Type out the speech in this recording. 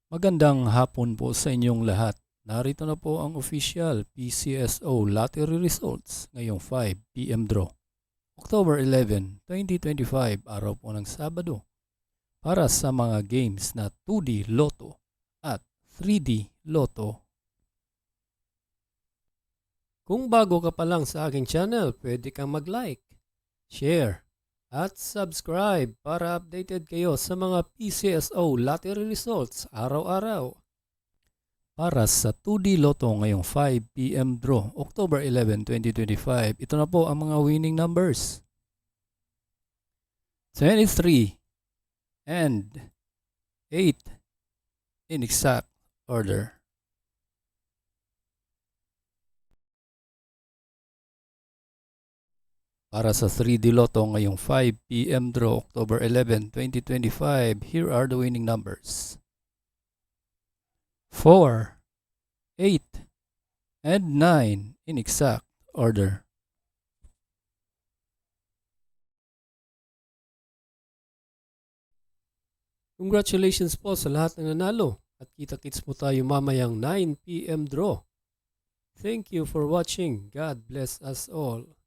Magandang hapon po sa inyong lahat. Narito na po ang official PCSO lottery results ngayong 5 p.m. draw. October 11, 2025, araw po ng Sabado. Para sa mga games na 2D Lotto at 3D Lotto. Kung bago ka pa lang sa aking channel, pwede kang mag-like, share, at subscribe para updated kayo sa mga PCSO lottery results araw-araw. Para sa 2D Lotto ngayong 5 p.m. draw, October 11, 2025, ito na po ang mga winning numbers. 23 and 8 in exact order. Para sa 3D Lotto ngayong 5 p.m. draw, October 11, 2025, here are the winning numbers. 4, 8, and 9 in exact order. Congratulations po sa lahat ng nanalo at kita-kits mo tayo mamayang 9 p.m. draw. Thank you for watching. God bless us all.